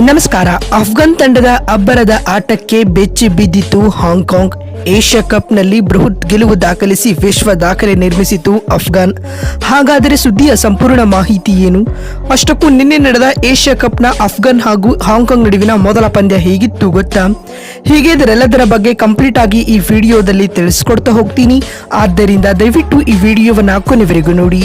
ನಮಸ್ಕಾರ. ಅಫ್ಘಾನ್ ತಂಡದ ಅಬ್ಬರದ ಆಟಕ್ಕೆ ಬೆಚ್ಚಿ ಬಿದ್ದಿತು ಹಾಂಗ್ಕಾಂಗ್. ಏಷ್ಯಾ ಕಪ್ನಲ್ಲಿ ಬೃಹತ್ ಗೆಲುವು ದಾಖಲಿಸಿ ವಿಶ್ವ ದಾಖಲೆ ನಿರ್ಮಿಸಿತು ಅಫ್ಘಾನ್. ಹಾಗಾದರೆ ಸುದ್ದಿಯ ಸಂಪೂರ್ಣ ಮಾಹಿತಿ ಏನು? ಅಷ್ಟಕ್ಕೂ ನಿನ್ನೆ ನಡೆದ ಏಷ್ಯಾ ಕಪ್ನ ಅಫ್ಘಾನ್ ಹಾಗೂ ಹಾಂಗ್ಕಾಂಗ್ ನಡುವಿನ ಮೊದಲ ಪಂದ್ಯ ಹೇಗಿತ್ತು ಗೊತ್ತಾ? ಹೀಗೆ ಇದರೆಲ್ಲದರ ಬಗ್ಗೆ ಕಂಪ್ಲೀಟ್ ಆಗಿ ಈ ವಿಡಿಯೋದಲ್ಲಿ ತಿಳಿಸ್ಕೊಡ್ತಾ ಹೋಗ್ತೀನಿ. ಆದ್ದರಿಂದ ದಯವಿಟ್ಟು ಈ ವಿಡಿಯೋವನ್ನ ಕೊನೆವರೆಗೂ ನೋಡಿ.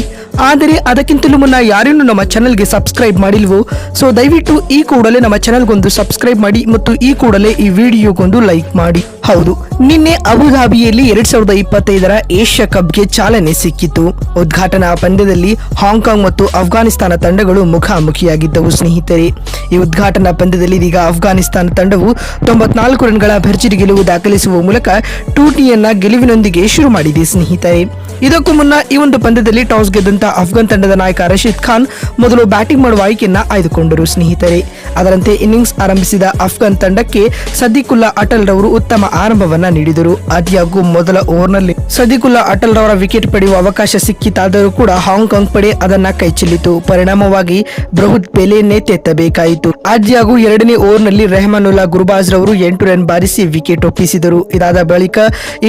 ಆದರೆ ಅದಕ್ಕಿಂತಲೂ ಮುನ್ನ ಯಾರೇನು ನಮ್ಮ ಚಾನಲ್ಗೆ ಸಬ್ಸ್ಕ್ರೈಬ್ ಮಾಡಿಲ್ವೋ ಸೊ ದಯವಿಟ್ಟು ಈ ಕೂಡಲೇ ನಮ್ಮ ಚಾನಲ್ಗೊಂದು ಸಬ್ಸ್ಕ್ರೈಬ್ ಮಾಡಿ ಮತ್ತು ಈ ಕೂಡಲೇ ಈ ವಿಡಿಯೋಗೊಂದು ಲೈಕ್ ಮಾಡಿ. ಹೌದು, ನಿನ್ನೆ ಅಬುಧಾಬಿಯಲ್ಲಿ 2025ರ ಏಷ್ಯಾ ಕಪ್ಗೆ ಚಾಲನೆ ಸಿಕ್ಕಿತು. ಉದ್ಘಾಟನಾ ಪಂದ್ಯದಲ್ಲಿ ಹಾಂಗ್ಕಾಂಗ್ ಮತ್ತು ಅಫ್ಘಾನಿಸ್ತಾನ ತಂಡಗಳು ಮುಖಾಮುಖಿಯಾಗಿದ್ದವು ಸ್ನೇಹಿತರೆ. ಈ ಉದ್ಘಾಟನಾ ಪಂದ್ಯದಲ್ಲಿ ಇದೀಗ ಅಫ್ಘಾನಿಸ್ತಾನ ತಂಡವು 94 ರನ್ಗಳ ಭರ್ಜರಿ ಗೆಲುವು ದಾಖಲಿಸುವ ಮೂಲಕ ಟೂಟಿಯನ್ನ ಗೆಲುವಿನೊಂದಿಗೆ ಶುರು ಮಾಡಿದೆ ಸ್ನೇಹಿತರೆ. ಇದಕ್ಕೂ ಮುನ್ನ ಈ ಒಂದು ಪಂದ್ಯದಲ್ಲಿ ಟಾಸ್ ಗೆದ್ದಂತ ಅಫ್ಘಾನ್ ತಂಡದ ನಾಯಕ ರಶೀದ್ ಖಾನ್ ಮೊದಲು ಬ್ಯಾಟಿಂಗ್ ಮಾಡುವ ಆಯ್ಕೆಯನ್ನ ಆಯ್ದುಕೊಂಡರು ಸ್ನೇಹಿತರೆ. ಅದರಂತೆ ಇನ್ನಿಂಗ್ಸ್ ಆರಂಭಿಸಿದ ಅಫ್ಘಾನ್ ತಂಡಕ್ಕೆ ಸದಿಕುಲ್ಲಾ ಅಟಲ್ ರವರು ಉತ್ತಮ ಆರಂಭವನ್ನ ನೀಡಿದರು. ಆದ್ಯಾಗೂ ಮೊದಲ ಓವರ್ನಲ್ಲಿ ಸದಿಕುಲ್ಲಾ ಅಟಲ್ ರವರ ವಿಕೆಟ್ ಪಡೆಯುವ ಅವಕಾಶ ಸಿಕ್ಕಿತಾದರೂ ಕೂಡ ಹಾಂಗ್ಕಾಂಗ್ ಪಡೆ ಅದನ್ನ ಕೈಚೆಲ್ಲಿತು. ಪರಿಣಾಮವಾಗಿ ಬೃಹತ್ ಬೆಲೆಯನ್ನೇ ತೆತ್ತಬೇಕಾಯಿತು. ಆದ್ಯಾಗೂ ಎರಡನೇ ಓವರ್ನಲ್ಲಿ ರೆಹಮಾನುಲ್ಲಾ ಗುರ್ಬಾಜ್ ರವರು 8 ರನ್ ಬಾರಿಸಿ ವಿಕೆಟ್ ಒಪ್ಪಿಸಿದರು. ಇದಾದ ಬಳಿಕ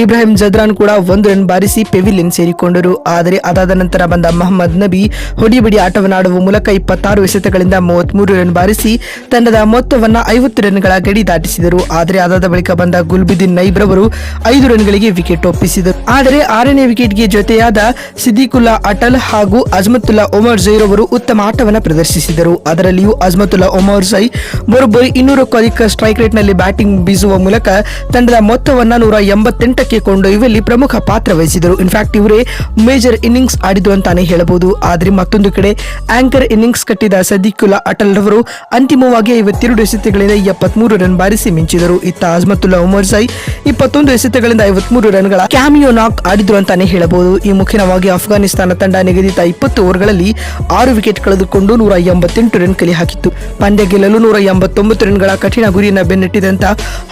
ಇಬ್ರಾಹಿಂ ಜದ್ರಾನ್ ಕೂಡ 1 ರನ್ ಬಾರಿಸಿ ಪೆವಿಲಿಯನ್ ಸೇರಿಕೊಂಡರು. ಆದರೆ ಅದಾದ ನಂತರ ಬಂದ ಮೊಹಮ್ಮದ್ ನಬಿ ಹೊಡಿಬಡಿ ಆಟವನ್ನಾಡುವ ಮೂಲಕ 26 ಎಸೆತಗಳಿಂದ 33 ರನ್ ಬಾರಿಸಿ ತಂಡದ ಮೊತ್ತವನ್ನ 50 ರನ್ಗಳ ಗಡಿ ದಾಟಿಸಿದರು. ಆದರೆ ಅದಾದ ಬಳಿಕ ಬಂದ ಗುಲ್ಬುದ್ದೀನ್ ನೈಬ್ ರವರು 5 ರನ್ಗಳಿಗೆ ವಿಕೆಟ್ ಒಪ್ಪಿಸಿದರು. ಆದರೆ 6ನೇ ವಿಕೆಟ್ಗೆ ಜೊತೆಯಾದ ಸಿದ್ದಿಕುಲ್ಲಾ ಅಟಲ್ ಹಾಗೂ ಅಜ್ಮತುಲ್ಲಾ ಒಮರ್ ಜೈ ರವರು ಉತ್ತಮ ಆಟವನ್ನು ಪ್ರದರ್ಶಿಸಿದರು. ಅದರಲ್ಲಿಯೂ ಅಜ್ಮತುಲ್ಲಾ ಒಮರ್ ಜೈ ಬರೋಬ್ಬರಿ 200ಕ್ಕೂ ಅಧಿಕ ಸ್ಟ್ರೈಕ್ ರೇಟ್ ನಲ್ಲಿ ಬ್ಯಾಟಿಂಗ್ ಬೀಸುವ ಮೂಲಕ ತಂಡದ ಮೊತ್ತವನ್ನ 188ಕ್ಕೆ ಕೊಂಡೊಯ್ಯುವಲ್ಲಿ ಪ್ರಮುಖ ಪಾತ್ರ ವಹಿಸಿದರು. ಇನ್ಫ್ಯಾಕ್ಟ್ ಇವರೇ ಮೇಜರ್ ಇನ್ನಿಂಗ್ಸ್ ಆಡಿದ್ರು ಅಂತಾನೆ ಹೇಳಬಹುದು. ಆದರೆ ಮತ್ತೊಂದು ಕಡೆ ಆಂಕರ್ ಇನ್ನಿಂಗ್ಸ್ ಕಟ್ಟಿದ ಸದಿಕುಲ್ಲಾ ಅಟಲ್ ರವರು ಅಂತಿಮವಾಗಿ 52 ಎಸೆತಗಳಿಂದ 73 ರನ್ ಬಾರಿಸಿ ಮಿಂಚಿದರು. ಇತ್ತ ಅಜ್ಮತುಲ್ಲಾ ಒಮರ್ ಜೈ 21 ಎಸೆತಗಳಿಂದ 53 ರನ್ಗಳ ಕ್ಯಾಮಿಯೋ ನಾಕ್ ಆಡಿದ್ರು ಅಂತಾನೆ ಹೇಳಬಹುದು. ಈ ಮುಖ್ಯವಾಗಿ ಅಫ್ಘಾನಿಸ್ತಾನ ತಂಡ ನಿಗದಿತ 20 ಓವರ್ಗಳಲ್ಲಿ 6 ವಿಕೆಟ್ ಕಳೆದುಕೊಂಡು 188 ರನ್ ಕಲೆ ಹಾಕಿತ್ತು. ಪಂದ್ಯ ಗೆಲ್ಲಲು 189 ರನ್ಗಳ ಕಠಿಣ ಗುರಿಯನ್ನು ಬೆನ್ನಟ್ಟಿದಂತ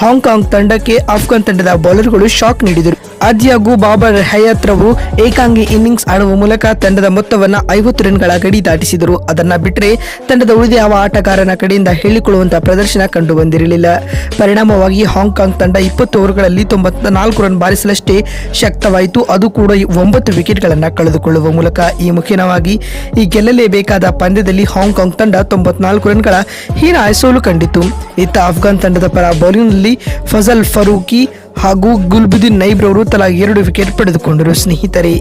ಹಾಂಗ್ಕಾಂಗ್ ತಂಡಕ್ಕೆ ಅಫ್ಘಾನ್ ತಂಡದ ಬೌಲರ್ಗಳು ಶಾಕ್ ನೀಡಿದರು. ಆದ್ಯಾಗೂ ಬಾಬರ್ ಹಯಾತ್ ರವರು ಏಕಾಂಗಿ ಇನ್ನಿಂಗ್ಸ್ ಆಡುವ ಮೂಲಕ ತಂಡದ ಮೊತ್ತವನ್ನ 50 ರನ್ಗಳ ಗಡಿ ದಾಟಿಸಿದರು. ಅದನ್ನ ಬಿಟ್ಟರೆ ತಂಡದ ಉಳಿದ ಯಾವ ಆಟಗಾರನ ಕಡೆಯಿಂದ ಹೇಳಿಕೊಳ್ಳುವಂತಹ ಪ್ರದರ್ಶನ ಕಂಡು ಬಂದಿರಲಿಲ್ಲ. ಪರಿಣಾಮವಾಗಿ ಹಾಂಗ್ಕಾಂಗ್ ತಂಡ 20 ಓವರ್ಗಳಲ್ಲಿ 94 ರನ್ ಬಾರಿಸಲಷ್ಟೇ ಶಕ್ತವಾಯಿತು. ಅದು ಕೂಡ 9 ವಿಕೆಟ್ಗಳನ್ನ ಕಳೆದುಕೊಳ್ಳುವ ಮೂಲಕ. ಈ ಮುಖ್ಯವಾಗಿ ಈ ಗೆಲ್ಲಲೇಬೇಕಾದ ಪಂದ್ಯದಲ್ಲಿ ಹಾಂಗ್ಕಾಂಗ್ ತಂಡ 94 ರನ್ಗಳ ಹೀನಾಯ ಸೋಲು ಕಂಡಿತು. ಇತ್ತ ಅಫ್ಘಾನ್ ತಂಡದ ಪರ ಬೌಲಿಂಗ್ನಲ್ಲಿ ಫಜಲ್ ಫರೂಕಿ ಹಾಗೂ ಗುಲ್ಬುದ್ದೀನ್ ನೈಬ್ ರವರು ತಲಾ 2 ವಿಕೆಟ್ ಪಡೆದುಕೊಂಡರು ಸ್ನೇಹಿತರೆ.